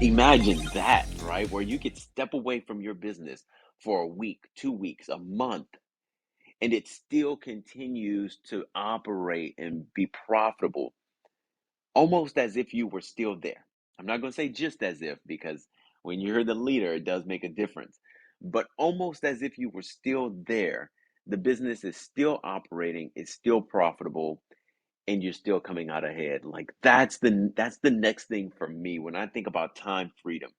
Imagine that, right? Where you could step away from your business for a week, 2 weeks, a month, and it still continues to operate and be profitable, almost as if you were still there. I'm not going to say just as if, because when you're the leader, it does make a difference, but almost as if you were still there. The business is still operating, it's still profitable, and you're still coming out ahead. Like that's the next thing for me when I think about time freedom.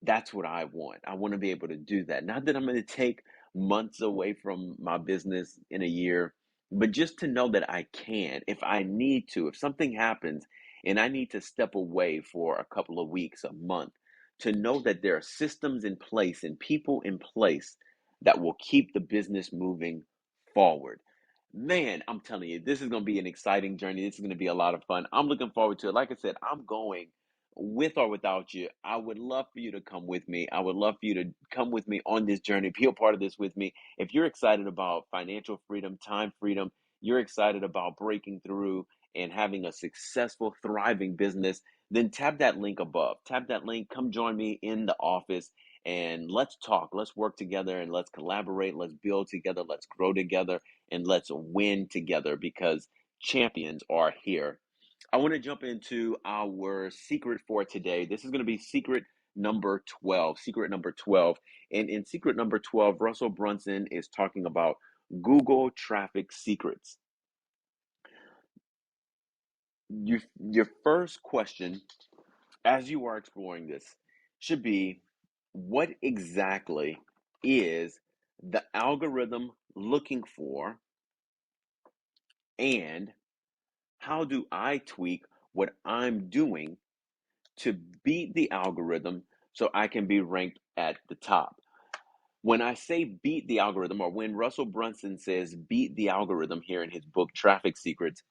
That's what I want. I want to be able to do that. Not that I'm going to take months away from my business in a year, but just to know that I can if I need to. If something happens and I need to step away for a couple of weeks, a month, to know that there are systems in place and people in place that will keep the business moving forward. Man, I'm telling you, this is going to be an exciting journey. This is going to be a lot of fun. I'm looking forward to it. Like I said, I'm going with or without you. I would love for you to come with me. I would love for you to come with me on this journey, be a part of this with me. If you're excited about financial freedom, time freedom, you're excited about breaking through and having a successful, thriving business, then tap that link above. Tap that link. Come join me in the office and let's talk. Let's work together and let's collaborate. Let's build together. Let's grow together and let's win together because champions are here. I want to jump into our secret for today. This is going to be secret number 12. Secret number 12. And in secret number 12, Russell Brunson is talking about Google traffic secrets. Your first question as you are exploring this should be, what exactly is the algorithm looking for, and how do I tweak what I'm doing to beat the algorithm so I can be ranked at the top? When I say beat the algorithm, or when Russell Brunson says beat the algorithm here in his book, Traffic Secrets,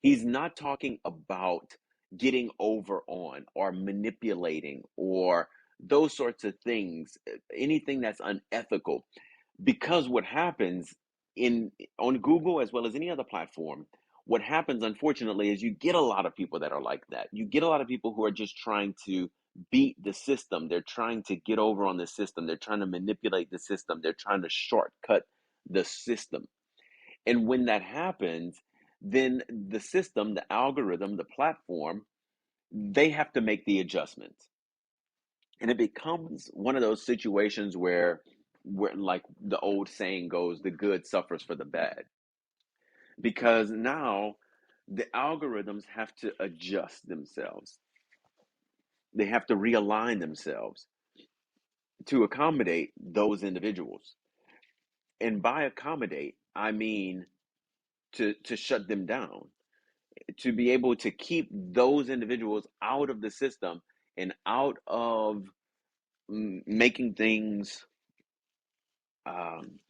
he's not talking about getting over on or manipulating or those sorts of things, anything that's unethical. Because what happens in on Google as well as any other platform, what happens unfortunately is you get a lot of people that are like that. You get a lot of people who are just trying to beat the system. They're trying to get over on the system. They're trying to manipulate the system. They're trying to shortcut the system. And when that happens, then the system, the algorithm, the platform, they have to make the adjustments. And it becomes one of those situations where like the old saying goes, the good suffers for the bad. Because now the algorithms have to adjust themselves. They have to realign themselves to accommodate those individuals. And by accommodate, I mean to shut them down, to be able to keep those individuals out of the system and out of making things. Um,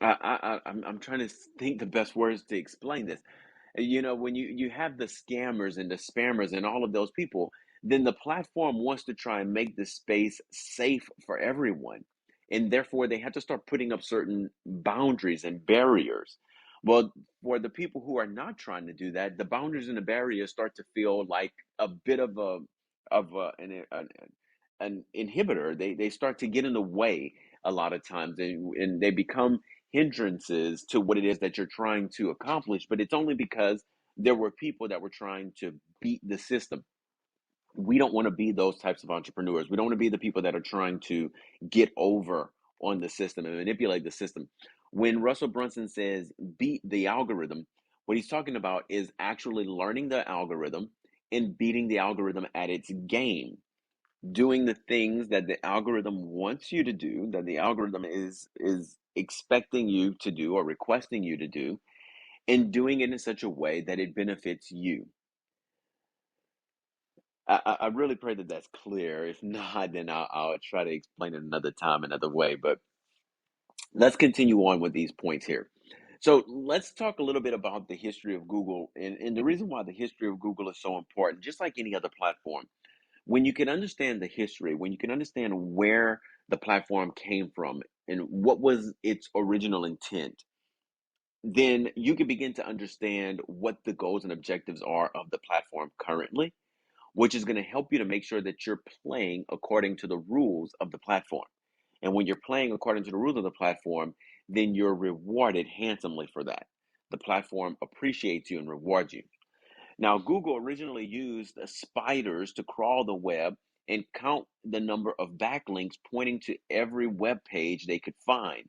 I'm trying to think the best words to explain this. You know, when you have the scammers and the spammers and all of those people, then the platform wants to try and make the space safe for everyone, and therefore they have to start putting up certain boundaries and barriers. Well, for the people who are not trying to do that, the boundaries and the barriers start to feel like a bit of an inhibitor. They start to get in the way a lot of times, and they become hindrances to what it is that you're trying to accomplish. But it's only because there were people that were trying to beat the system. We don't want to be those types of entrepreneurs. We don't want to be the people that are trying to get over on the system and manipulate the system. When Russell Brunson says beat the algorithm, what he's talking about is actually learning the algorithm and beating the algorithm at its game, doing the things that the algorithm wants you to do, that the algorithm is expecting you to do or requesting you to do, and doing it in such a way that it benefits you. I really pray that that's clear. If not, then I'll try to explain it another time, another way. But let's continue on with these points here. So let's talk a little bit about the history of Google and the reason why the history of Google is so important, just like any other platform. When you can understand the history, when you can understand where the platform came from and what was its original intent, then you can begin to understand what the goals and objectives are of the platform currently, which is going to help you to make sure that you're playing according to the rules of the platform. And when you're playing according to the rules of the platform, then you're rewarded handsomely for that. The platform appreciates you and rewards you. Now, Google originally used spiders to crawl the web and count the number of backlinks pointing to every web page they could find,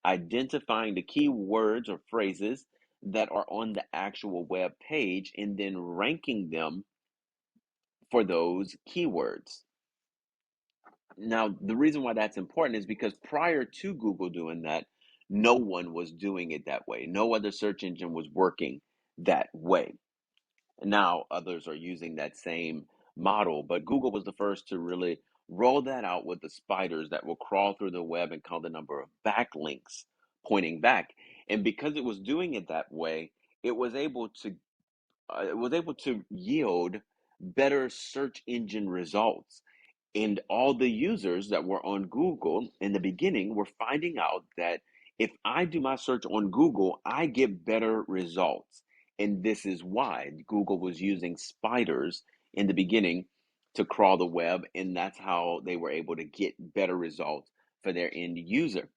identifying the keywords or phrases that are on the actual web page and then ranking them for those keywords. Now, the reason why that's important is because prior to Google doing that, no one was doing it that way. No other search engine was working that way. Now others are using that same model, but Google was the first to really roll that out with the spiders that will crawl through the web and count the number of backlinks pointing back. And because it was doing it that way, it was able to yield better search engine results. And all the users that were on Google in the beginning were finding out that if I do my search on Google, I get better results. And this is why Google was using spiders in the beginning to crawl the web. And that's how they were able to get better results for their end user.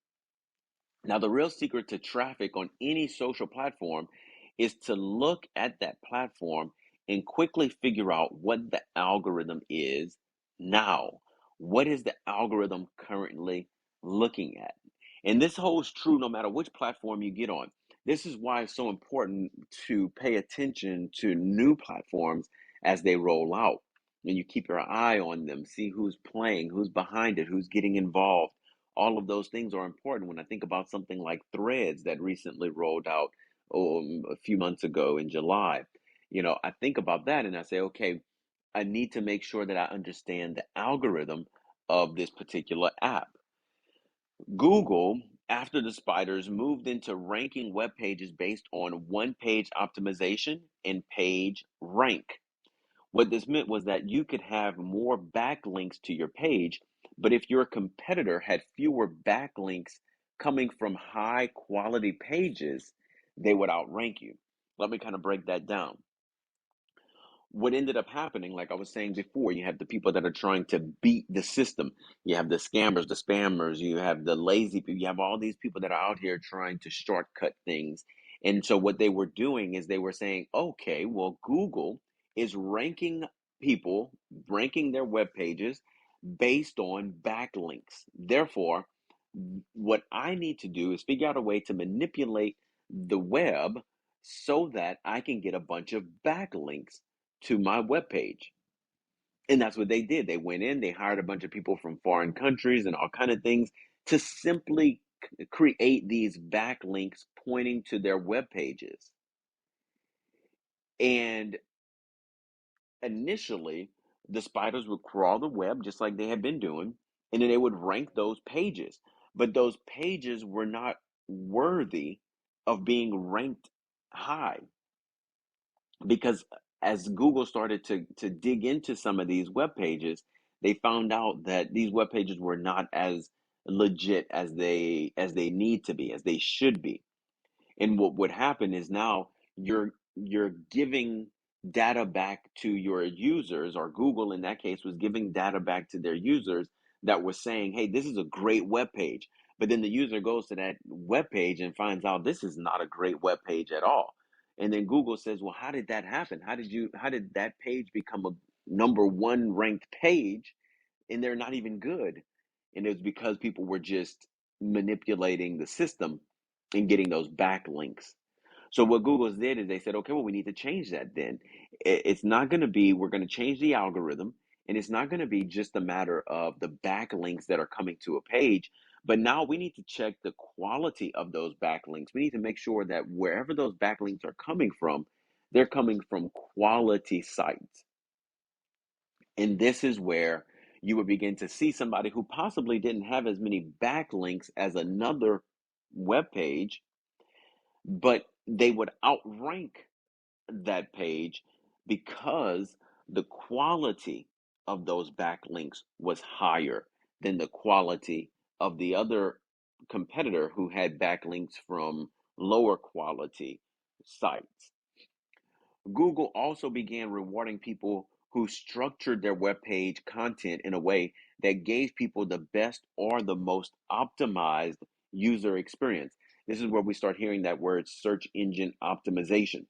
Now, the real secret to traffic on any social platform is to look at that platform and quickly figure out what the algorithm is now. What is the algorithm currently looking at? And this holds true no matter which platform you get on. This is why it's so important to pay attention to new platforms as they roll out. And you keep your eye on them, see who's playing, who's behind it, who's getting involved. All of those things are important when I think about something like Threads that recently rolled out a few months ago in July. I think about that and I say, okay, I need to make sure that I understand the algorithm of this particular app. Google, after the spiders, moved into ranking web pages based on one page optimization and page rank. What this meant was that you could have more backlinks to your page, but if your competitor had fewer backlinks coming from high quality pages, they would outrank you. Let me kind of break that down. What ended up happening, like I was saying before, you have the people that are trying to beat the system. You have the scammers, the spammers, you have the lazy people, you have all these people that are out here trying to shortcut things. And so what they were doing is they were saying, okay, well, Google is ranking people, ranking their web pages based on backlinks. Therefore, what I need to do is figure out a way to manipulate the web so that I can get a bunch of backlinks to my webpage. And that's what they did. They went in, they hired a bunch of people from foreign countries and all kind of things to simply create these backlinks pointing to their web pages. And initially, the spiders would crawl the web just like they had been doing, and then they would rank those pages. But those pages were not worthy of being ranked high because as Google started to dig into some of these web pages, they found out that these web pages were not as legit as they need to be, as they should be. And what would happen is now you're giving data back to your users, or Google in that case was giving data back to their users that was saying, hey, this is a great web page. But then the user goes to that web page and finds out this is not a great web page at all. And then Google says, well, how did that happen? How did that page become a number one ranked page and they're not even good? And it's because people were just manipulating the system and getting those backlinks. So what Google did is they said, okay, well, we need to change that then. It's not going to be, we're going to change the algorithm, and it's not going to be just a matter of the backlinks that are coming to a page, but now we need to check the quality of those backlinks. We need to make sure that wherever those backlinks are coming from, they're coming from quality sites. And this is where you would begin to see somebody who possibly didn't have as many backlinks as another web page, but they would outrank that page because the quality of those backlinks was higher than the quality of the other competitor who had backlinks from lower quality sites. Google also began rewarding people who structured their web page content in a way that gave people the best or the most optimized user experience. This is where we start hearing that word search engine optimization.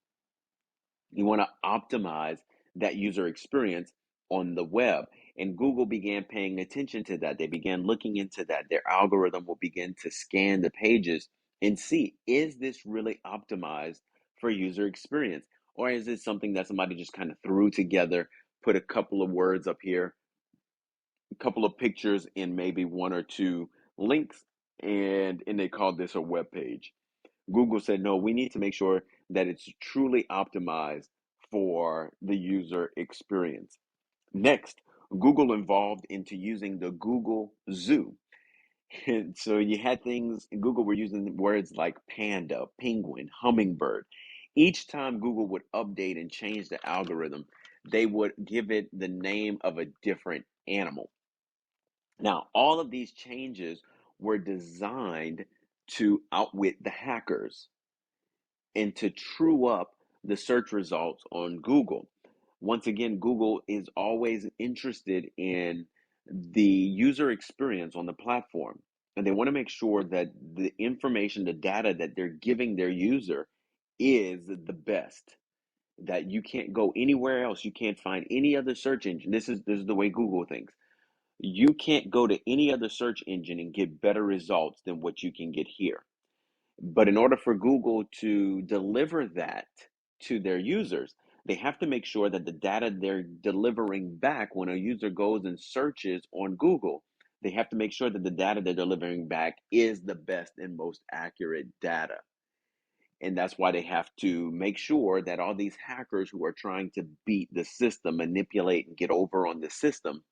You want to optimize that user experience on the web. And Google began paying attention to that. They began looking into that. Their algorithm will begin to scan the pages and see, is this really optimized for user experience? Or is it something that somebody just kind of threw together, put a couple of words up here, a couple of pictures, and maybe one or two links, and they called this a web page? Google said, no, we need to make sure that it's truly optimized for the user experience. Next, Google evolved into using the Google Zoo. And so you had things, Google were using words like panda, penguin, hummingbird. Each time Google would update and change the algorithm, they would give it the name of a different animal. Now, all of these changes were designed to outwit the hackers and to true up the search results on Google. Once again, Google is always interested in the user experience on the platform. And they want to make sure that the information, the data that they're giving their user is the best. That you can't go anywhere else. You can't find any other search engine. This is the way Google thinks. You can't go to any other search engine and get better results than what you can get here. But in order for Google to deliver that to their users, they have to make sure that the data they're delivering back when a user goes and searches on Google, they have to make sure that the data they're delivering back is the best and most accurate data. And that's why they have to make sure that all these hackers who are trying to beat the system, manipulate, and get over on the system,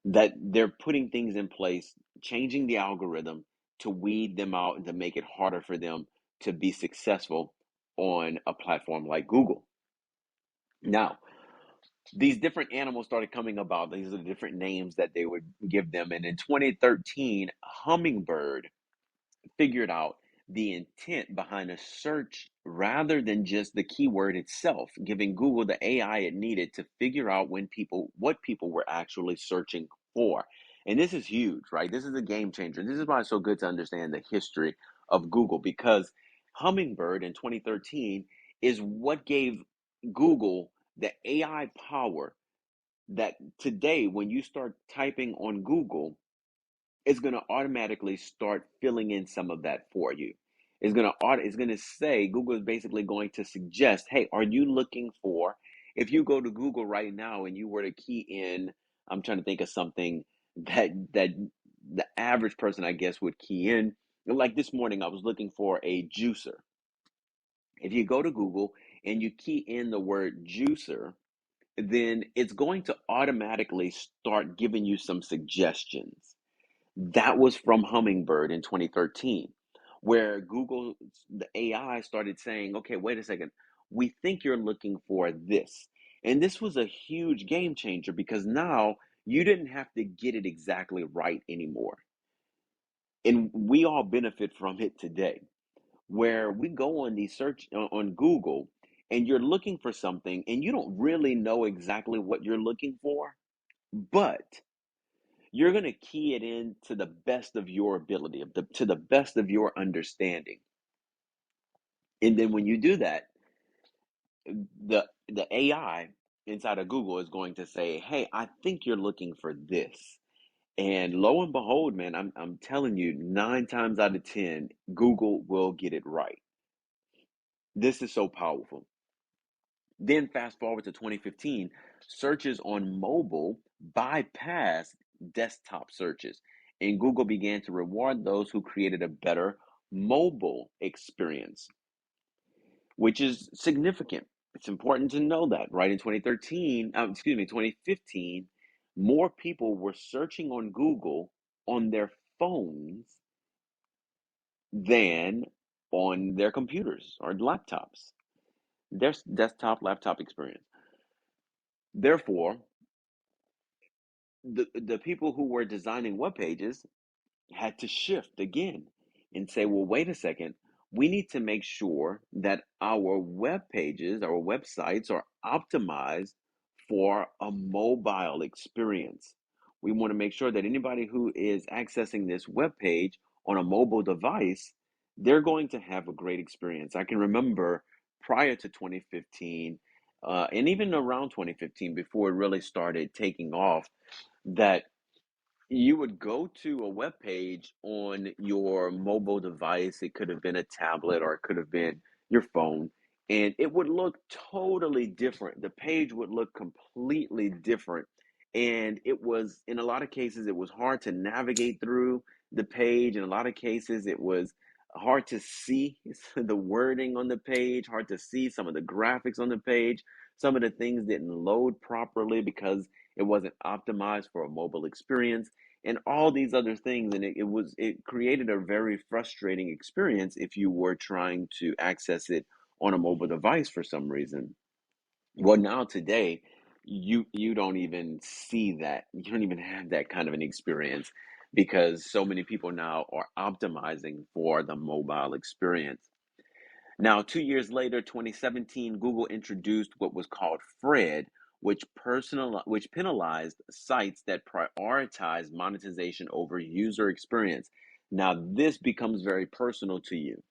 that they're putting things in place, changing the algorithm to weed them out and to make it harder for them to be successful on a platform like Google. Now, these different animals started coming about. These are the different names that they would give them. And in 2013, Hummingbird figured out the intent behind a search rather than just the keyword itself, giving Google the AI it needed to figure out what people were actually searching for. And this is huge, right? This is a game changer. This is why it's so good to understand the history of Google, because Hummingbird in 2013 is what gave Google the AI power that today, when you start typing on Google, it's going to automatically start filling in some of that for you. It's going to say, Google is basically going to suggest, hey, are you looking for, if you go to Google right now and you were to key in, I'm trying to think of something that the average person, I guess, would key in. Like this morning, I was looking for a juicer. If you go to Google and you key in the word juicer, then it's going to automatically start giving you some suggestions. That was from Hummingbird in 2013, where Google, the AI started saying, okay, wait a second, we think you're looking for this. And this was a huge game changer because now you didn't have to get it exactly right anymore. And we all benefit from it today, where we go on these search on Google and you're looking for something and you don't really know exactly what you're looking for, but you're going to key it in to the best of your ability, to the best of your understanding. And then when you do that, the AI inside of Google is going to say, "Hey, I think you're looking for this." And lo and behold, man, I'm telling you, 9 times out of 10, Google will get it right. This is so powerful. Then fast forward to 2015, searches on mobile bypassed desktop searches, and Google began to reward those who created a better mobile experience, which is significant. It's important to know that, right? In 2015, more people were searching on Google on their phones than on their computers or laptops, their desktop laptop experience. Therefore, the people who were designing web pages had to shift again and say, well, wait a second, we need to make sure that our web pages, our websites are optimized for a mobile experience. We want to make sure that anybody who is accessing this web page on a mobile device, they're going to have a great experience. I can remember prior to 2015, and even around 2015, before it really started taking off, that you would go to a web page on your mobile device. It could have been a tablet or it could have been your phone, and it would look totally different. The page would look completely different. And it was, in a lot of cases, it was hard to navigate through the page. In a lot of cases, it was hard to see the wording on the page, hard to see some of the graphics on the page. Some of the things didn't load properly because it wasn't optimized for a mobile experience and all these other things. And it created a very frustrating experience if you were trying to access it on a mobile device for some reason. Well, now today, you don't even see that. You don't even have that kind of an experience because so many people now are optimizing for the mobile experience. Now, 2 years later, 2017, Google introduced what was called Fred, which penalized sites that prioritize monetization over user experience. Now, this becomes very personal to you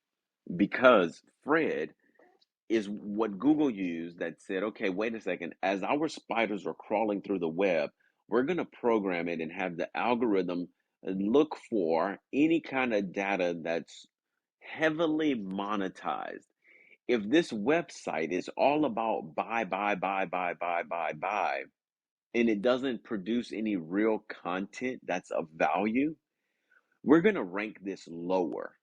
because Fred is what Google used that said, okay, wait a second, as our spiders are crawling through the web, we're going to program it and have the algorithm look for any kind of data that's heavily monetized. If this website is all about buy, and it doesn't produce any real content that's of value, we're going to rank this lower.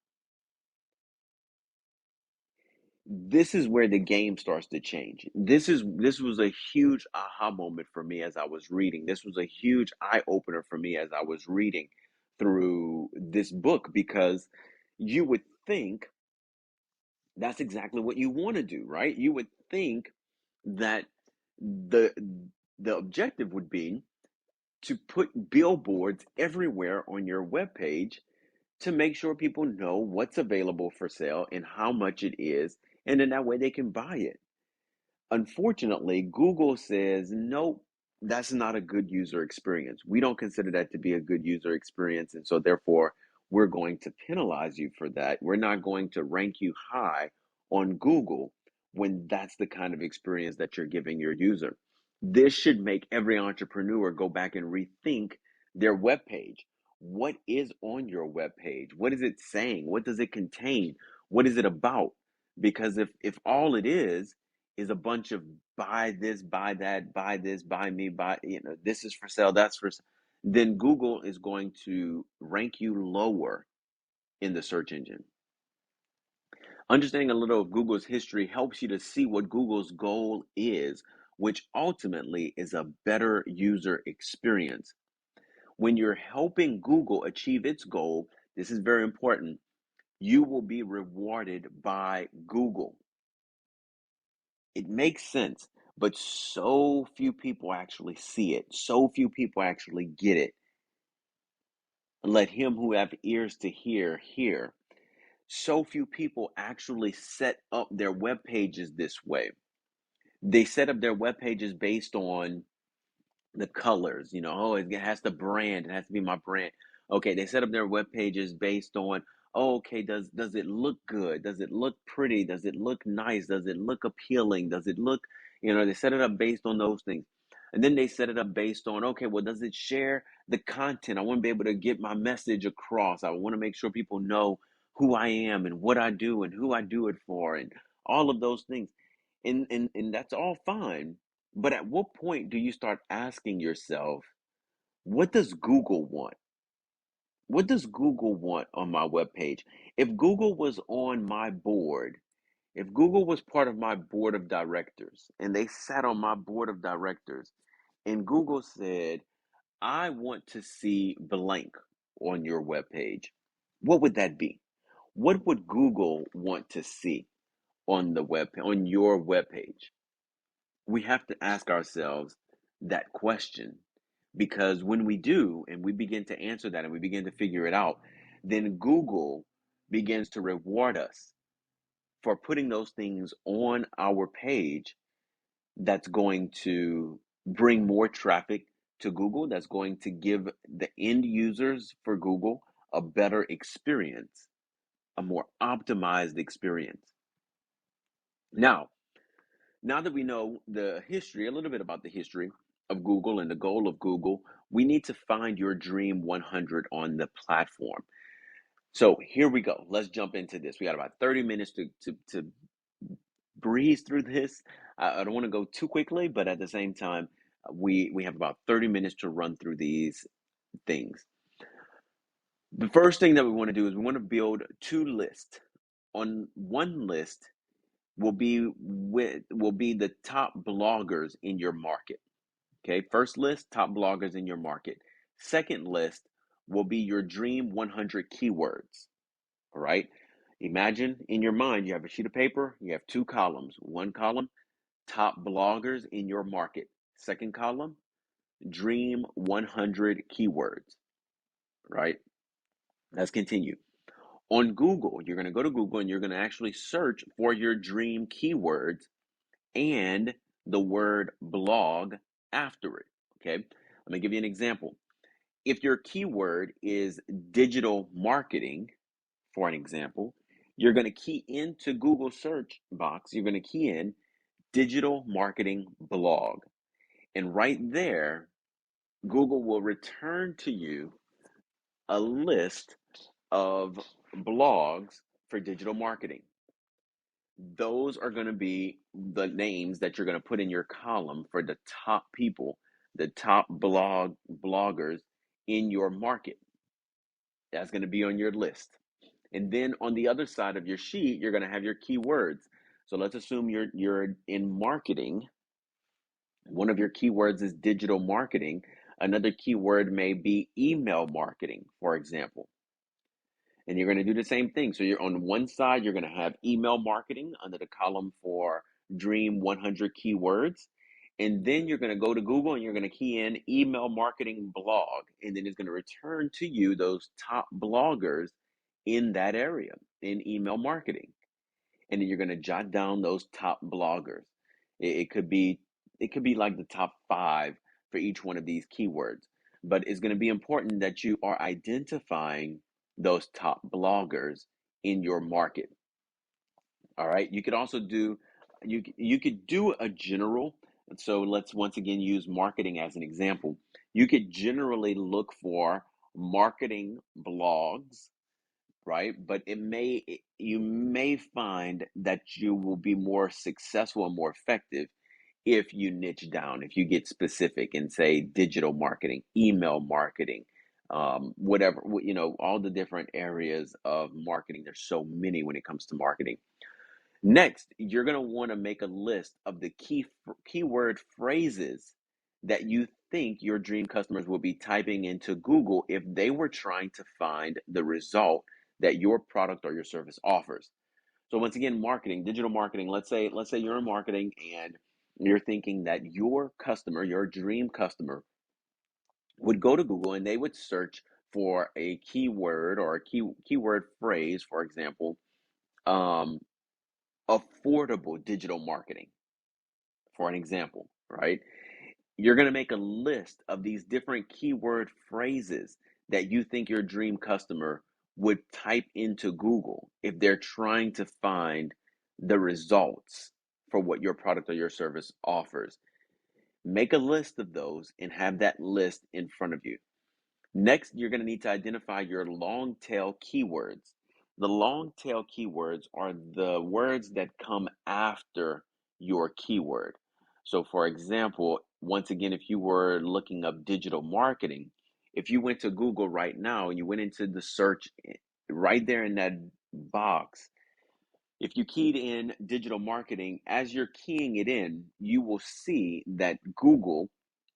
This is where the game starts to change. This was a huge aha moment for me as I was reading. This was a huge eye opener for me as I was reading through this book because you would think that's exactly what you want to do, right? You would think that the the objective would be to put billboards everywhere on your webpage to make sure people know what's available for sale and how much it is, and then that way they can buy it. Unfortunately, Google says, nope, that's not a good user experience. We don't consider that to be a good user experience. And so, therefore, we're going to penalize you for that. We're not going to rank you high on Google when that's the kind of experience that you're giving your user. This should make every entrepreneur go back and rethink their web page. What is on your web page? What is it saying? What does it contain? What is it about? Because if all it is a bunch of buy this, buy that, buy this, buy me, buy, this is for sale, that's for sale, then Google is going to rank you lower in the search engine. Understanding a little of Google's history helps you to see what Google's goal is, which ultimately is a better user experience. When you're helping Google achieve its goal, this is very important, you will be rewarded by Google. It makes sense, but so few people actually see it. So few people actually get it. Let him who have ears to hear, hear. So few people actually set up their web pages this way. They set up their web pages based on the colors, oh, it has the brand, it has to be my brand. Okay, they set up their web pages based on, oh, okay, does it look good? Does it look pretty? Does it look nice? Does it look appealing? Does it look, they set it up based on those things. And then they set it up based on, okay, well, does it share the content? I want to be able to get my message across. I want to make sure people know who I am and what I do and who I do it for and all of those things. And that's all fine, but at what point do you start asking yourself, what does Google want? What does Google want on my webpage? If Google was on my board, if Google was part of my board of directors and they sat on my board of directors and Google said, I want to see blank on your webpage, what would that be? What would Google want to see on on your webpage? We have to ask ourselves that question because when we do and we begin to answer that and we begin to figure it out, then Google begins to reward us for putting those things on our page that's going to bring more traffic to Google. That's going to give the end users for Google a better experience, a more optimized experience. Now, now that we know the history, a little bit about the history of Google and the goal of Google, we need to find your dream 100 on the platform. So here we go. Let's jump into this. We got about 30 minutes to breeze through this. I don't want to go too quickly, but at the same time, we have about 30 minutes to run through these things. The first thing that we want to do is we want to build two lists. On one list will be the top bloggers in your market. Okay, first list, top bloggers in your market. Second list will be your dream 100 keywords. All right. Imagine in your mind you have a sheet of paper, you have two columns. One column, top bloggers in your market. Second column, dream 100 keywords. Right. Let's continue. On Google, you're going to go to Google and you're going to actually search for your dream keywords and the word blog after it. Okay. Let me give you an example. If your keyword is digital marketing, for an example, you're going to key into Google search box, you're going to key in digital marketing blog. And right there, Google will return to you a list of blogs for digital marketing. Those are going to be the names that you're going to put in your column for the top people, the top bloggers in your market. That's going to be on your list. And then on the other side of your sheet, you're going to have your keywords. So let's assume you're in marketing. One of your keywords is digital marketing. Another keyword may be email marketing, for example. And you're going to do the same thing. So you're on one side, you're going to have email marketing under the column for Dream 100 keywords. And then you're going to go to Google and you're going to key in email marketing blog. And then it's going to return to you those top bloggers in that area in email marketing. And then you're going to jot down those top bloggers. It could be like the top 5 for each one of these keywords. But it's going to be important that you are identifying those top bloggers in your market. All right. You could also do you could do a general. So let's once again use marketing as an example. You could generally look for marketing blogs, right? But you may find that you will be more successful and more effective if you niche down, if you get specific and say digital marketing, email marketing, whatever, all the different areas of marketing. There's so many when it comes to marketing. Next, you're going to want to make a list of the keyword phrases that you think your dream customers will be typing into Google if they were trying to find the result that your product or your service offers. So once again, marketing, digital marketing, let's say you're in marketing and you're thinking that your customer, your dream customer would go to Google and they would search for a keyword or a keyword phrase, for example, um, affordable digital marketing, for an example, right? You're going to make a list of these different keyword phrases that you think your dream customer would type into Google if they're trying to find the results for what your product or your service offers. Make a list of those and have that list in front of you. Next, you're going to need to identify your long tail keywords. The long tail keywords are the words that come after your keyword. So, for example, once again, if you were looking up digital marketing, if you went to Google right now and you went into the search right there in that box, if you keyed in digital marketing, as you're keying it in, you will see that Google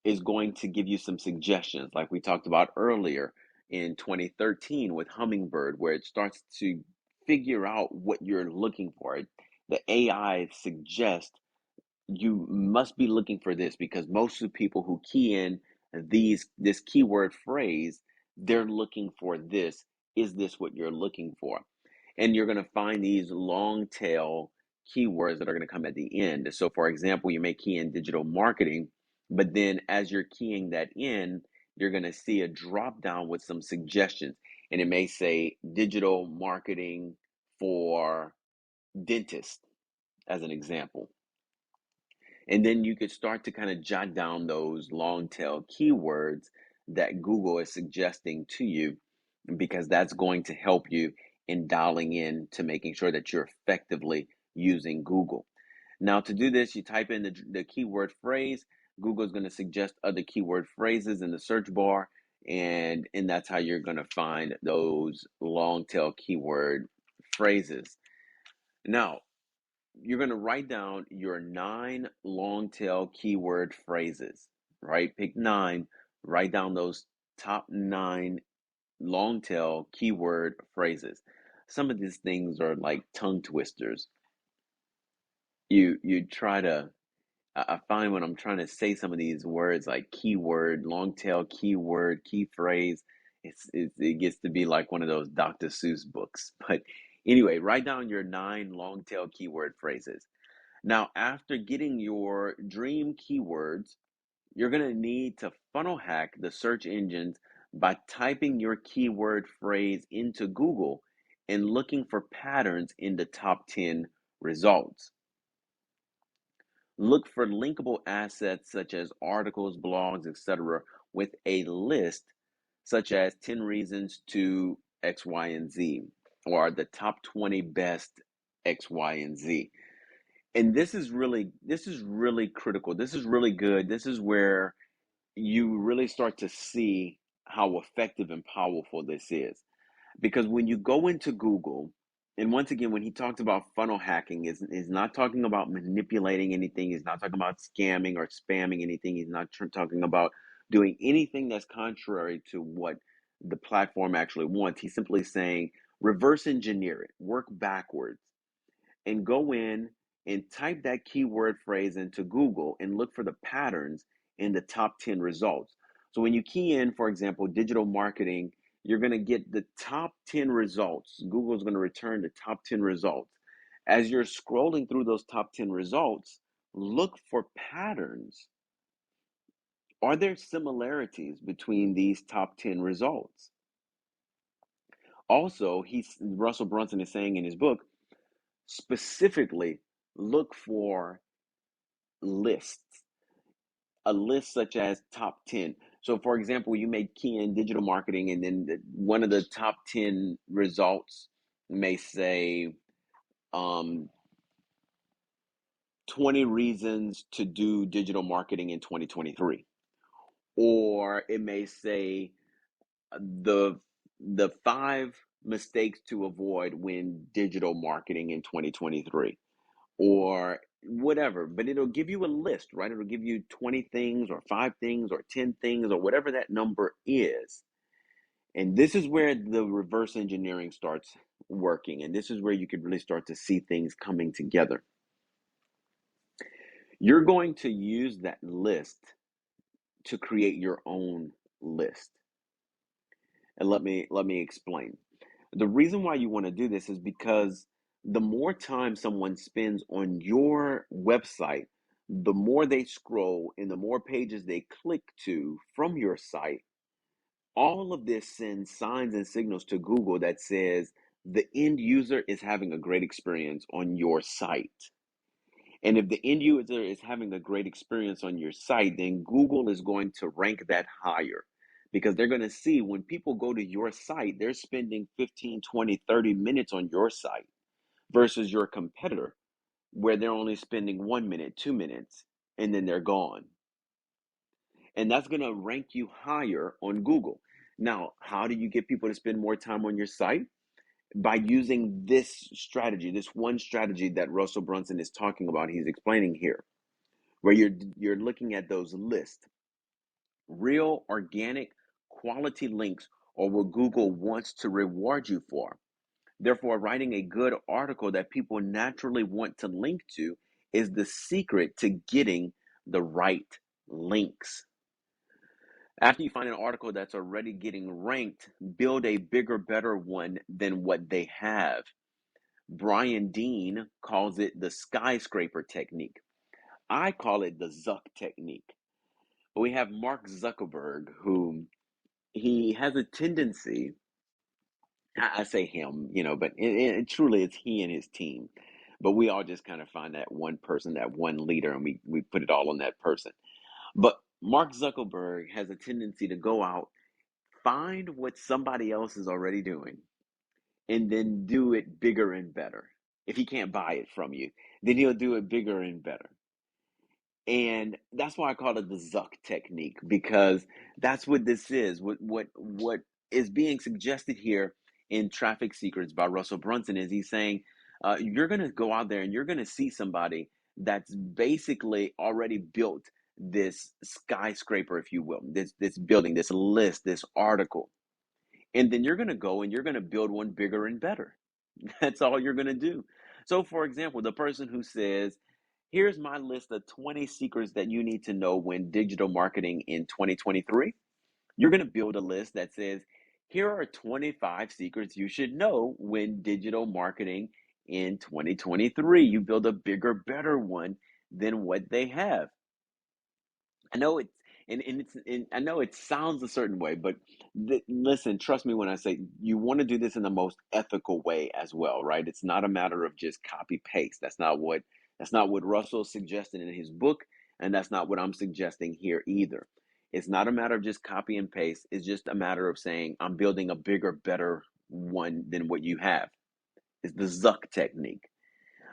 is going to give you some suggestions, like we talked about earlier in 2013 with Hummingbird, where it starts to figure out what you're looking for. The AI suggests you must be looking for this because most of the people who key in this keyword phrase, they're looking for this. Is this what you're looking for? And you're going to find these long tail keywords that are going to come at the end. So for example, you may key in digital marketing But then as you're keying that in, you're going to see a drop down with some suggestions. And it may say digital marketing for dentist, as an example. And then you could start to kind of jot down those long tail keywords that Google is suggesting to you, because that's going to help you in dialing in to making sure that you're effectively using Google. Now, to do this, you type in the keyword phrase. Google is going to suggest other keyword phrases in the search bar, and that's how you're going to find those long tail keyword phrases. Now, you're going to write down your 9 long tail keyword phrases, right? Pick 9, write down those top 9 long tail keyword phrases. Some of these things are like tongue twisters. You try to I find when I'm trying to say some of these words like keyword, long tail keyword, key phrase, it gets to be like one of those Dr. Seuss books. But anyway, write down your 9 long tail keyword phrases. Now, after getting your dream keywords, you're going to need to funnel hack the search engines by typing your keyword phrase into Google and looking for patterns in the top 10 results. Look for linkable assets such as articles, blogs, etc., with a list such as 10 reasons to X, Y, and Z, or the top 20 best X, Y, and Z. And this is really critical. This is really good. This is where you really start to see how effective and powerful this is. Because when you go into Google, and once again, when he talks about funnel hacking, is not talking about manipulating anything. He's not talking about scamming or spamming anything. He's not talking about doing anything that's contrary to what the platform actually wants. He's simply saying reverse engineer it, work backwards, and go in and type that keyword phrase into Google and look for the patterns in the top 10 results. So when you key in, for example, digital marketing, you're going to get the top 10 results. Google is going to return the top 10 results. As you're scrolling through those top 10 results, look for patterns. Are there similarities between these top 10 results? Also, Russell Brunson is saying in his book, specifically look for lists, a list such as top 10. So, for example, you may key in digital marketing, and then one of the top 10 results may say um, 20 reasons to do digital marketing in 2023. Or it may say the the 5 mistakes to avoid when digital marketing in 2023, or whatever, but it'll give you a list, right? It'll give you 20 things or 5 things or 10 things or whatever that number is. And this is where the reverse engineering starts working. And this is where you could really start to see things coming together. You're going to use that list to create your own list. And let me explain. The reason why you want to do this is because the more time someone spends on your website, the more they scroll and the more pages they click to from your site. All of this sends signs and signals to Google that says the end user is having a great experience on your site. And if the end user is having a great experience on your site, then Google is going to rank that higher, because they're going to see when people go to your site, they're spending 15, 20, 30 minutes on your site versus your competitor, where they're only spending 1 minute, 2 minutes, and then they're gone. And that's going to rank you higher on Google. Now, how do you get people to spend more time on your site? By using this strategy, this one strategy that Russell Brunson is talking about, he's explaining here, where you're looking at those lists. Real, organic, quality links are what Google wants to reward you for. Therefore, writing a good article that people naturally want to link to is the secret to getting the right links. After you find an article that's already getting ranked, build a bigger, better one than what they have. Brian Dean calls it the skyscraper technique. I call it the Zuck technique. We have Mark Zuckerberg, who he has a tendency, I say him, but truly it's he and his team. But we all just kind of find that one person, that one leader, and we put it all on that person. But Mark Zuckerberg has a tendency to go out, find what somebody else is already doing, and then do it bigger and better. If he can't buy it from you, then he'll do it bigger and better. And that's why I call it the Zuck technique, because that's what this is. What is being suggested here in Traffic Secrets by Russell Brunson is he's saying you're going to go out there and you're going to see somebody that's basically already built this skyscraper, if you will, this building, this list, this article, and then you're going to go and you're going to build one bigger and better. That's all you're going to do. So, for example, the person who says, here's my list of 20 secrets that you need to know when digital marketing in 2023. You're going to build a list that says, here are 25 secrets you should know when digital marketing in 2023. You build a bigger, better one than what they have. I know it's and I know it sounds a certain way, but listen, trust me when I say you want to do this in the most ethical way as well, right? It's not a matter of just copy paste. That's not what Russell suggested in his book, and that's not what I'm suggesting here either. It's not a matter of just copy and paste. It's just a matter of saying I'm building a bigger, better one than what you have. It's the Zuck technique.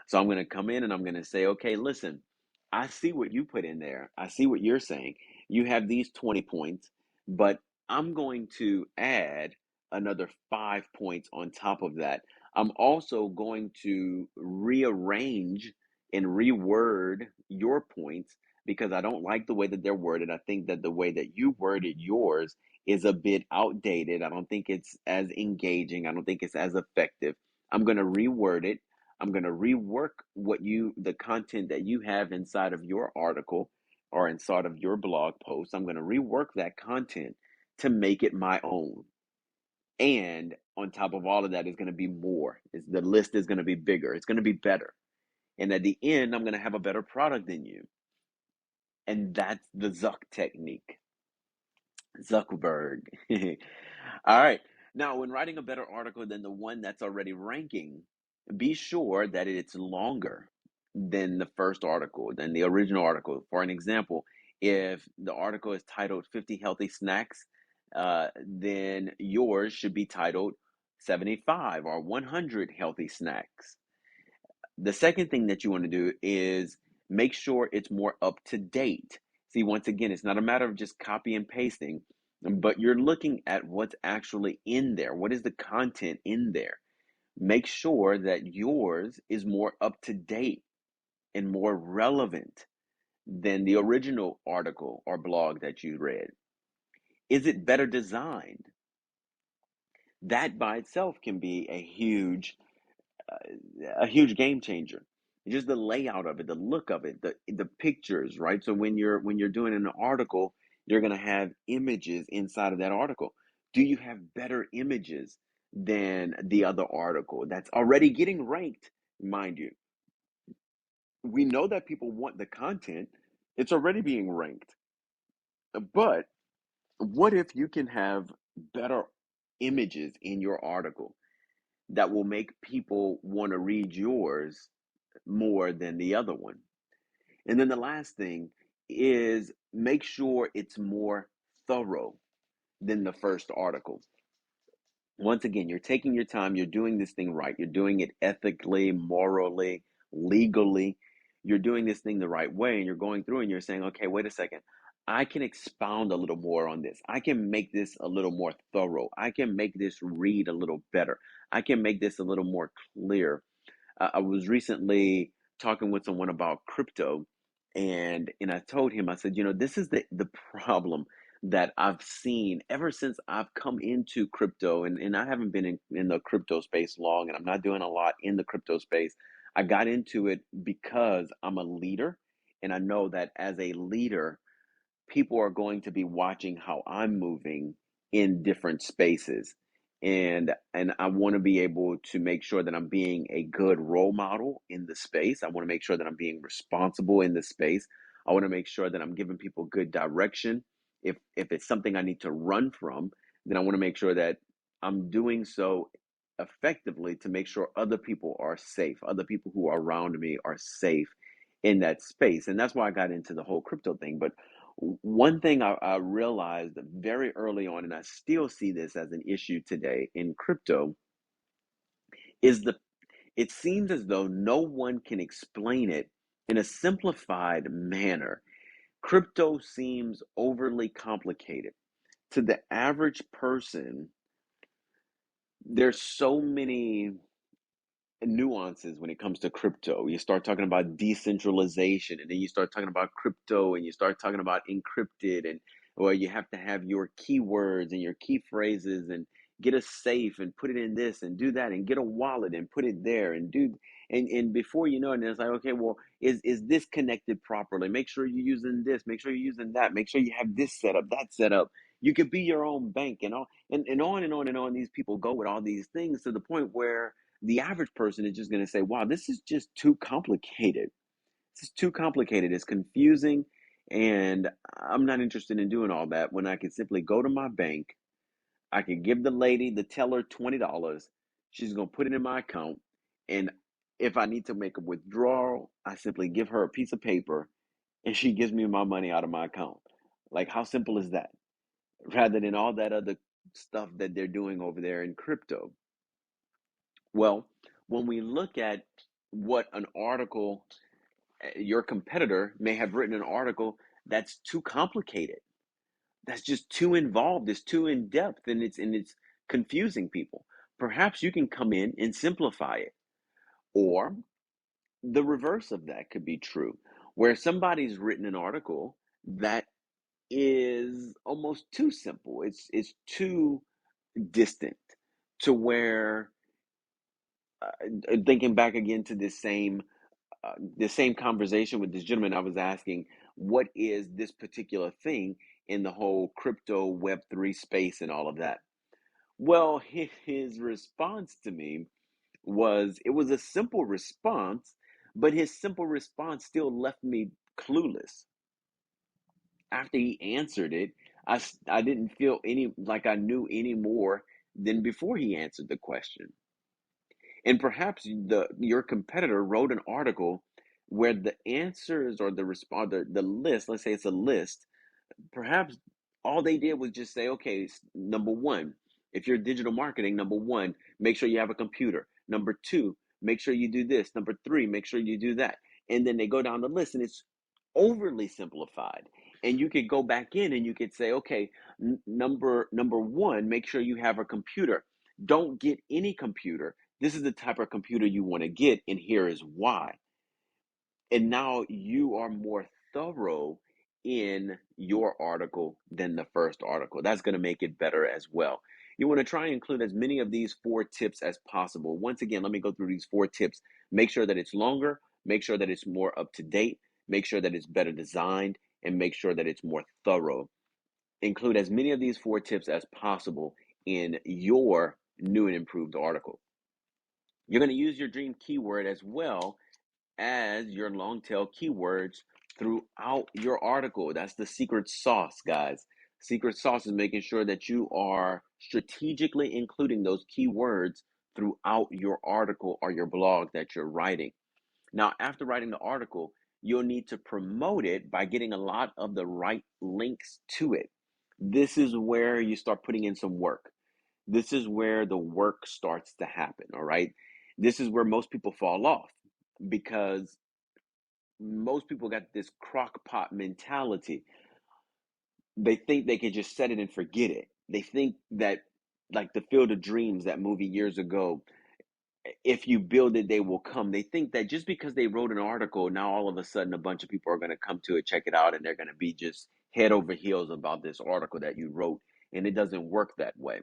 So I'm going to come in and I'm going to say, okay, listen, I see what you put in there. I see what you're saying. You have these 20 points, but I'm going to add another 5 points on top of that. I'm also going to rearrange and reword your points because I don't like the way that they're worded. I think that the way that you worded yours is a bit outdated. I don't think it's as engaging. I don't think it's as effective. I'm going to reword it. I'm going to rework the content that you have inside of your article or inside of your blog post. I'm going to rework that content to make it my own. And on top of all of that is going to be more. The list is going to be bigger. It's going to be better. And at the end, I'm going to have a better product than you. And that's the Zuck technique. Zuckerberg. All right. Now, when writing a better article than the one that's already ranking, be sure that it's longer than the first article, than the original article. For an example, if the article is titled 50 Healthy Snacks, then yours should be titled 75 or 100 Healthy Snacks. The second thing that you want to do is make sure it's more up to date. See, once again, it's not a matter of just copy and pasting, but you're looking at what's actually in there. What is the content in there? Make sure that yours is more up to date and more relevant than the original article or blog that you read. Is it better designed? That by itself can be a huge game changer. Just the layout of it, the look of it, the pictures, right? So when you're doing an article, you're going to have images inside of that article. Do you have better images than the other article that's already getting ranked, mind you? We know that people want the content. It's already being ranked. But what if you can have better images in your article that will make people want to read yours more than the other one? And then the last thing is make sure it's more thorough than the first article. Once again, you're taking your time, you're doing this thing right, you're doing it ethically, morally, legally. You're doing this thing the right way, and you're going through and you're saying, okay, wait a second. I can expound a little more on this. I can make this a little more thorough. I can make this read a little better. I can make this a little more clear. I was recently talking with someone about crypto, and I told him, I said, this is the problem that I've seen ever since I've come into crypto, and I haven't been in the crypto space long, and I'm not doing a lot in the crypto space. I got into it because I'm a leader, and I know that as a leader, people are going to be watching how I'm moving in different spaces. And I want to be able to make sure that I'm being a good role model in the space. I want to make sure that I'm being responsible in the space. I want to make sure that I'm giving people good direction. If it's something I need to run from, then I want to make sure that I'm doing so effectively to make sure other people are safe, other people who are around me are safe in that space. And that's why I got into the whole crypto thing. But one thing I realized very early on, and I still see this as an issue today in crypto, is it seems as though no one can explain it in a simplified manner. Crypto seems overly complicated. To the average person, there's so many nuances when it comes to crypto. You start talking about decentralization, and then you start talking about crypto, and you start talking about encrypted, and or you have to have your keywords and your key phrases, and get a safe and put it in this and do that, and get a wallet and put it there and do, and before you know it, it's like, okay, well, is this connected properly? Make sure you're using this, make sure you're using that, make sure you have this set up, that set up. You could be your own bank, and all, and on and on and on. These people go with all these things to the point where the average person is just going to say, wow, this is just too complicated. This is too complicated. It's confusing. And I'm not interested in doing all that when I can simply go to my bank. I can give the teller $20. She's going to put it in my account. And if I need to make a withdrawal, I simply give her a piece of paper and she gives me my money out of my account. Like, how simple is that? Rather than all that other stuff that they're doing over there in crypto. Well, when we look at what an article, your competitor may have written an article that's too complicated, that's just too involved, it's too in depth, and it's confusing people. Perhaps you can come in and simplify it. Or the reverse of that could be true, where somebody's written an article that is almost too simple. It's too distant to where thinking back again to the same conversation with this gentleman, I was asking, what is this particular thing in the whole crypto Web3 space and all of that? Well, his response to me was, it was a simple response, but his simple response still left me clueless. After he answered it, I didn't feel any like I knew any more than before he answered the question. And perhaps your competitor wrote an article where the answers or the response, the list, let's say it's a list, perhaps all they did was just say, okay, number one, if you're digital marketing, number one, make sure you have a computer. Number two, make sure you do this. Number three, make sure you do that. And then they go down the list and it's overly simplified. And you could go back in and you could say, okay, number one, make sure you have a computer. Don't get any computer. This is the type of computer you want to get, and here is why. And now you are more thorough in your article than the first article. That's going to make it better as well. You want to try and include as many of these 4 tips as possible. Once again, let me go through these 4 tips. Make sure that it's longer, make sure that it's more up to date, make sure that it's better designed, and make sure that it's more thorough. Include as many of these 4 tips as possible in your new and improved article. You're going to use your dream keyword as well as your long tail keywords throughout your article. That's the secret sauce, guys. Secret sauce is making sure that you are strategically including those keywords throughout your article or your blog that you're writing. Now, after writing the article, you'll need to promote it by getting a lot of the right links to it. This is where you start putting in some work. This is where the work starts to happen, all right? This is where most people fall off because most people got this crock pot mentality. They think they can just set it and forget it. They think that, like the Field of Dreams, that movie years ago, if you build it, they will come. They think that just because they wrote an article, now all of a sudden a bunch of people are going to come to it, check it out, and they're going to be just head over heels about this article that you wrote. And it doesn't work that way.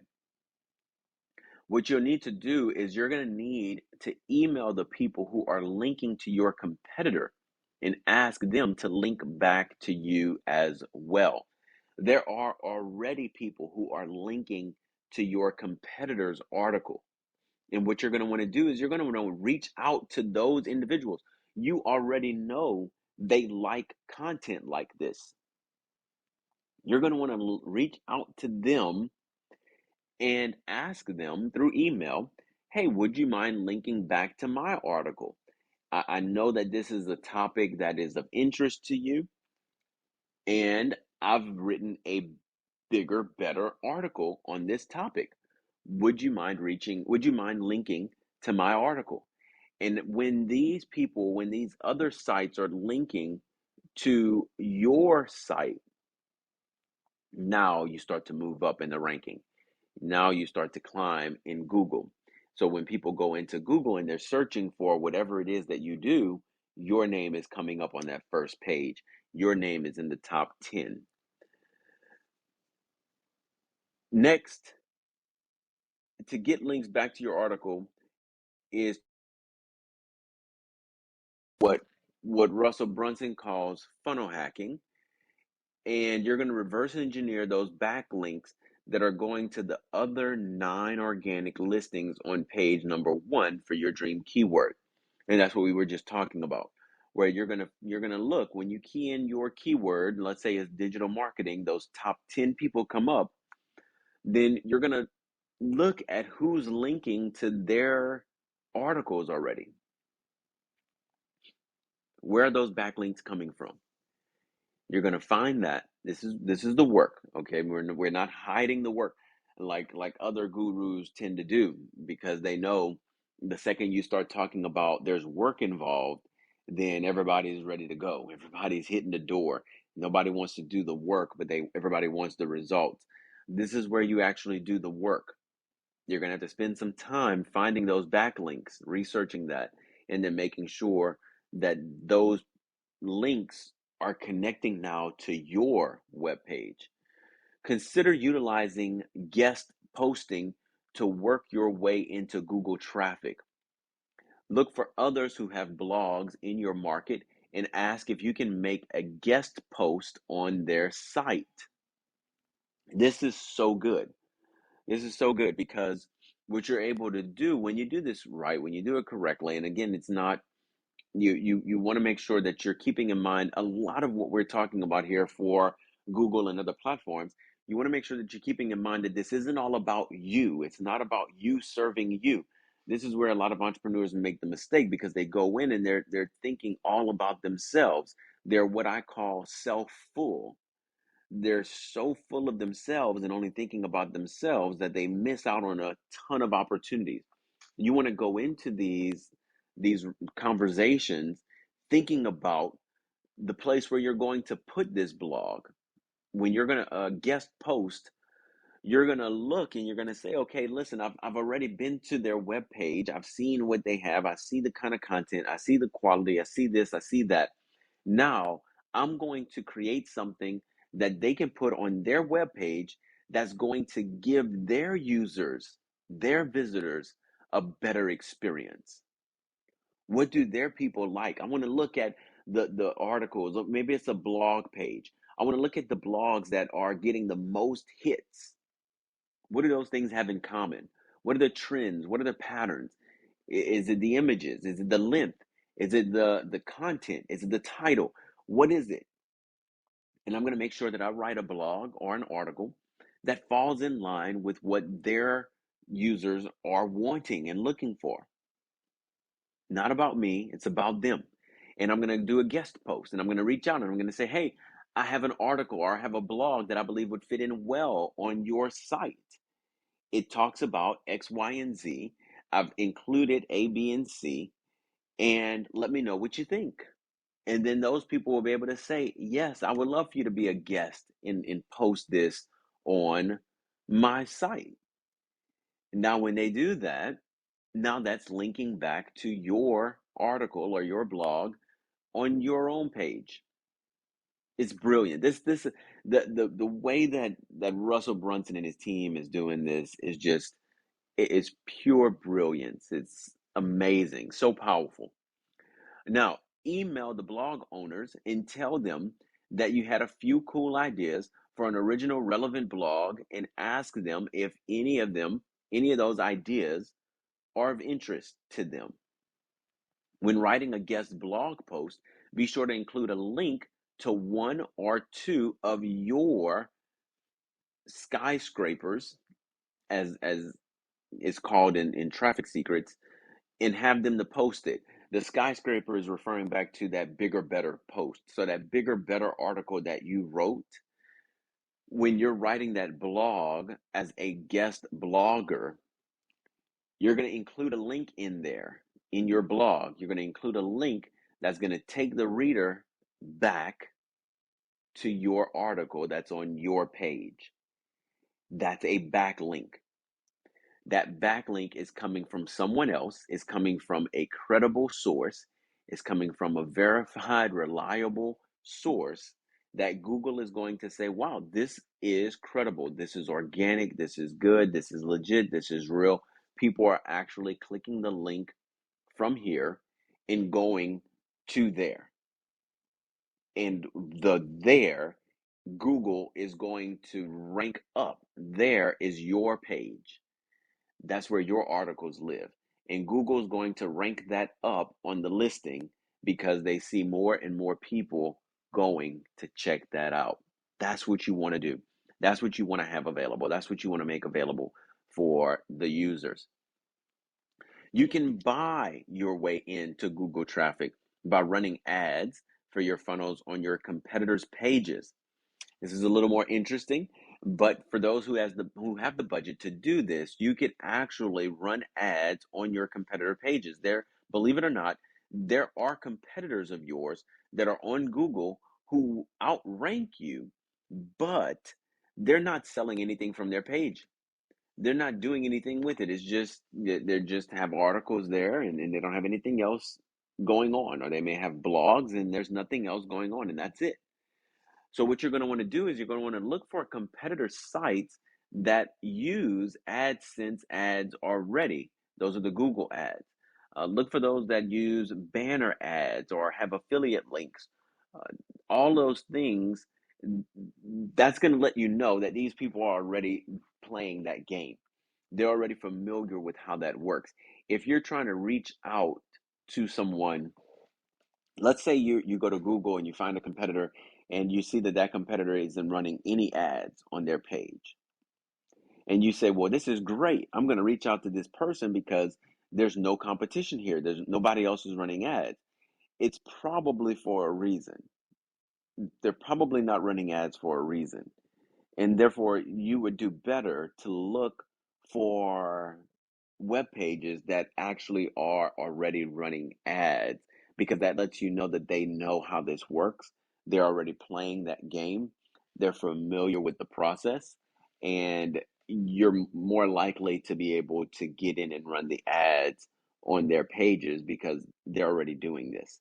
What you'll need to do is you're going to need to email the people who are linking to your competitor and ask them to link back to you as well. There are already people who are linking to your competitor's article. And what you're going to want to do is you're going to want to reach out to those individuals. You already know they like content like this. You're going to want to reach out to them and ask them through email, hey, would you mind linking back to my article? I know that this is a topic that is of interest to you, and I've written a bigger, better article on this topic. Would you mind linking to my article? And when these other sites are linking to your site, now you start to move up in the ranking. Now you start to climb in Google. So when people go into Google and they're searching for whatever it is that you do, your name is coming up on that first page. Your name is in the top 10. Next, to get links back to your article is what Russell Brunson calls funnel hacking, and you're going to reverse engineer those backlinks that are going to the other 9 organic listings on page number 1 for your dream keyword. And that's what we were just talking about, where you're going to look when you key in your keyword, let's say it's digital marketing, those top 10 people come up, then you're going to look at who's linking to their articles already. Where are those backlinks coming from? You're going to find that this is the work. Okay, we're not hiding the work like other gurus tend to do, because they know the second you start talking about there's work involved, then everybody's ready to go. Everybody's hitting the door. Nobody wants to do the work, but everybody wants the results. This is where you actually do the work. You're going to have to spend some time finding those backlinks, researching that, and then making sure that those links are connecting now to your web page. Consider utilizing guest posting to work your way into Google traffic. Look for others who have blogs in your market and ask if you can make a guest post on their site. This is so good. This is so good because what you're able to do when you do this right, when you do it correctly, and again, it's not you want to make sure that you're keeping in mind a lot of what we're talking about here for Google and other platforms. You want to make sure that you're keeping in mind that this isn't all about you. It's not about you serving you. This is where a lot of entrepreneurs make the mistake, because they go in and they're thinking all about themselves. They're what I call self-full. They're so full of themselves and only thinking about themselves that they miss out on a ton of opportunities. You want to go into these conversations thinking about the place where you're going to put this blog. When you're going to guest post, you're going to look and you're going to say, okay, listen, I've already been to their web page. I've seen what they have. I see the kind of content. I see the quality. I see this. I see that. Now I'm going to create something that they can put on their web page that's going to give their users, their visitors, a better experience. What do their people like? I want to look at the articles. Maybe it's a blog page. I want to look at the blogs that are getting the most hits. What do those things have in common? What are the trends? What are the patterns? Is it the images? Is it the length? Is it the content? Is it the title? What is it? And I'm going to make sure that I write a blog or an article that falls in line with what their users are wanting and looking for. Not about me, it's about them. And I'm going to do a guest post, and I'm going to reach out and I'm going to say, hey, I have an article or I have a blog that I believe would fit in well on your site. It talks about X, Y, and Z. I've included A, B, and C, and let me know what you think. And then those people will be able to say, yes, I would love for you to be a guest and post this on my site. Now, when they do that, now that's linking back to your article or your blog on your own page. It's brilliant. The way that Russell Brunson and his team is doing this is just it's pure brilliance. It's amazing, so powerful. Now, email the blog owners and tell them that you had a few cool ideas for an original relevant blog, and ask them if any of those ideas are of interest to them. When writing a guest blog post, be sure to include a link to one or two of your skyscrapers, as it's called in traffic secrets, and have them to post it. The skyscraper is referring back to that bigger, better post. So that bigger, better article that you wrote, when you're writing that blog as a guest blogger, you're going to include a link in there in your blog. You're going to include a link that's going to take the reader back to your article that's on your page. That's a backlink. That backlink is coming from someone else, is coming from a credible source, is coming from a verified, reliable source that Google is going to say, wow, this is credible, this is organic, this is good, this is legit, this is real. People are actually clicking the link from here and going to there. And there, Google is going to rank up. There is your page. That's where your articles live. And Google is going to rank that up on the listing because they see more and more people going to check that out. That's what you want to do. That's what you want to have available. That's what you want to make available for the users. You can buy your way into Google traffic by running ads for your funnels on your competitors' pages. This is a little more interesting, but for those who have the budget to do this, you could actually run ads on your competitor pages. There, believe it or not, there are competitors of yours that are on Google who outrank you, but they're not selling anything from their page. They're not doing anything with it. It's just they just have articles there, and they don't have anything else going on, or they may have blogs and there's nothing else going on, and that's it. So what you're going to want to do is you're going to want to look for competitor sites that use AdSense ads already. Those are the Google ads. Look for those that use banner ads or have affiliate links. Uh, all those things, that's going to let you know that these people are already playing that game. They're already familiar with how that works. If you're trying to reach out to someone, let's say you go to Google and you find a competitor and you see that that competitor isn't running any ads on their page. And you say, well, this is great. I'm going to reach out to this person because there's no competition here. There's nobody else is running ads. It's probably for a reason. They're probably not running ads for a reason. And therefore, you would do better to look for web pages that actually are already running ads, because that lets you know that they know how this works. They're already playing that game. They're familiar with the process, and you're more likely to be able to get in and run the ads on their pages because they're already doing this.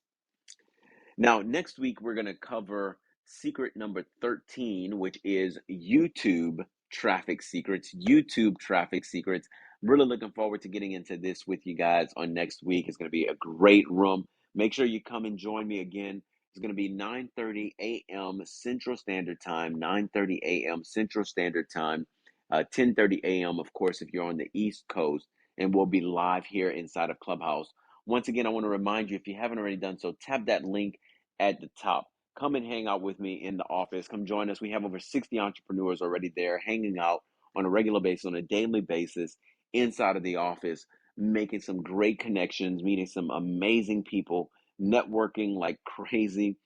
Now, next week, we're going to cover secret number 13, which is YouTube traffic secrets. YouTube traffic secrets. I'm really looking forward to getting into this with you guys on next week. It's going to be a great room. Make sure you come and join me again. It's going to be 9:30 a.m. Central Standard Time, 9:30 a.m. Central Standard Time, 10:30 a.m., of course, if you're on the East Coast, and we'll be live here inside of Clubhouse. Once again, I want to remind you, if you haven't already done so, tap that link at the top. Come and hang out with me in the office. Come join us. We have over 60 entrepreneurs already there hanging out on a regular basis, on a daily basis inside of the office, making some great connections, meeting some amazing people, networking like crazy,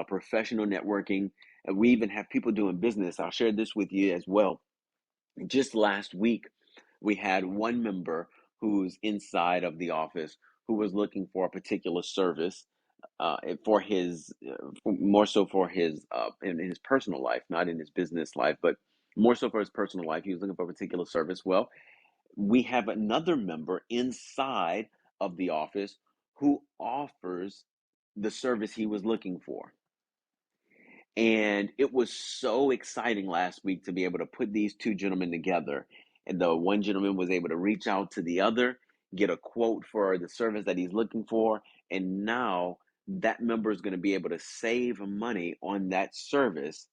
professional networking. And we even have people doing business. I'll share this with you as well. Just last week, we had one member who's inside of the office who was looking for a particular service for his more so for his in his personal life, not in his business life, but more so for his personal life. He was looking for a particular service. Well, we have another member inside of the office who offers the service he was looking for. And it was so exciting last week to be able to put these two gentlemen together. And the one gentleman was able to reach out to the other, get a quote for the service that he's looking for. And now that member is going to be able to save money on that service.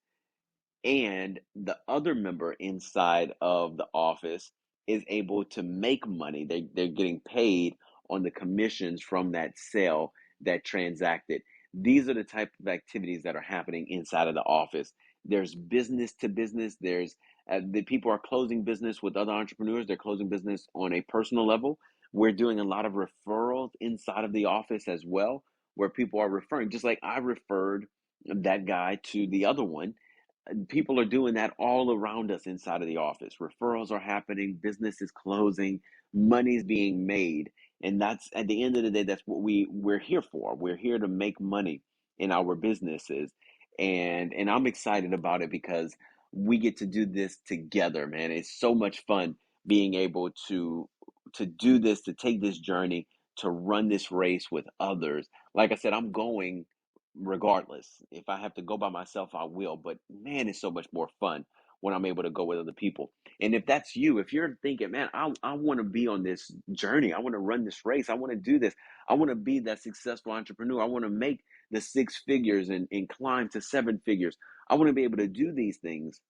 And the other member inside of the office is able to make money. They're getting paid on the commissions from that sale that transacted. These are the type of activities that are happening inside of the office. There's business to business. There's the people are closing business with other entrepreneurs. They're closing business on a personal level. We're doing a lot of referrals inside of the office as well, where people are referring, just like I referred that guy to the other one. People are doing that all around us inside of the office. Referrals are happening, business is closing, money's being made. And that's at the end of the day, that's what we're here for. We're here to make money in our businesses. And I'm excited about it because we get to do this together, man. It's so much fun being able to do this, to take this journey, to run this race with others. Like I said, I'm going regardless. If I have to go by myself, I will. But man, it's so much more fun when I'm able to go with other people. And if that's you, if you're thinking, man, I want to be on this journey, I want to run this race, I want to do this, I want to be that successful entrepreneur, I want to make the six figures and climb to seven figures, I want to be able to do these things.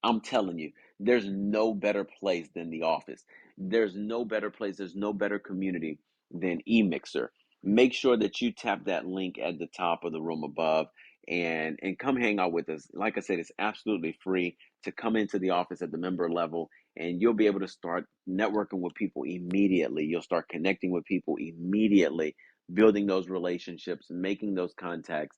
I'm telling you, there's no better place than the office. There's no better place, there's no better community than Emixer. Make sure that you tap that link at the top of the room above and come hang out with us. Like I said, it's absolutely free to come into the office at the member level, and you'll be able to start networking with people immediately. You'll start connecting with people immediately, building those relationships, making those contacts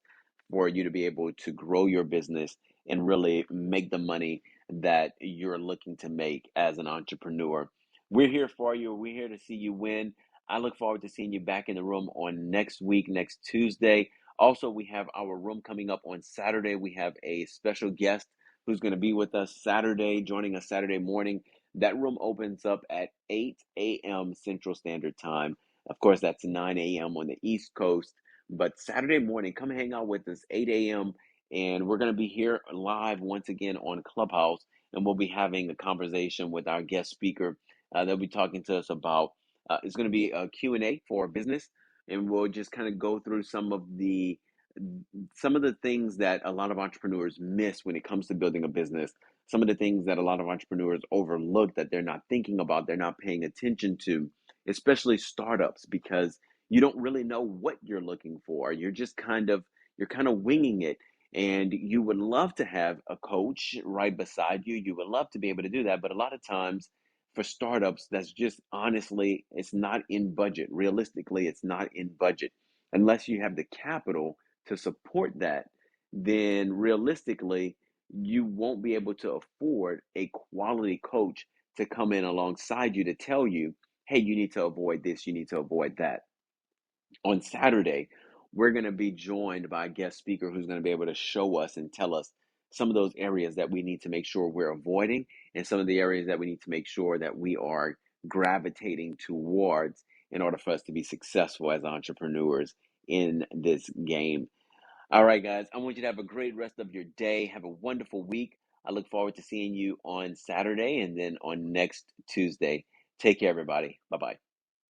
for you to be able to grow your business and really make the money that you're looking to make as an entrepreneur. We're here for you. We're here to see you win. I look forward to seeing you back in the room on next week, next Tuesday. Also, we have our room coming up on Saturday. We have a special guest who's going to be with us Saturday, joining us Saturday morning. That room opens up at 8 a.m. Central Standard Time. Of course, that's 9 a.m. on the East Coast. But Saturday morning, come hang out with us, 8 a.m. And we're going to be here live once again on Clubhouse, and we'll be having a conversation with our guest speaker. They'll be talking to us about, it's going to be a Q&A for business, and we'll just kind of go through some of the things that a lot of entrepreneurs miss when it comes to building a business, some of the things that a lot of entrepreneurs overlook that they're not thinking about, they're not paying attention to, especially startups, because you don't really know what you're looking for. You're kind of winging it, and you would love to have a coach right beside you. You would love to be able to do that, but a lot of times for startups, that's just honestly, it's not in budget. Realistically, it's not in budget. Unless you have the capital to support that, then realistically, you won't be able to afford a quality coach to come in alongside you to tell you, hey, you need to avoid this, you need to avoid that. On Saturday, we're going to be joined by a guest speaker who's going to be able to show us and tell us some of those areas that we need to make sure we're avoiding and some of the areas that we need to make sure that we are gravitating towards in order for us to be successful as entrepreneurs in this game. All right, guys, I want you to have a great rest of your day. Have a wonderful week. I look forward to seeing you on Saturday and then on next Tuesday. Take care, everybody. Bye bye.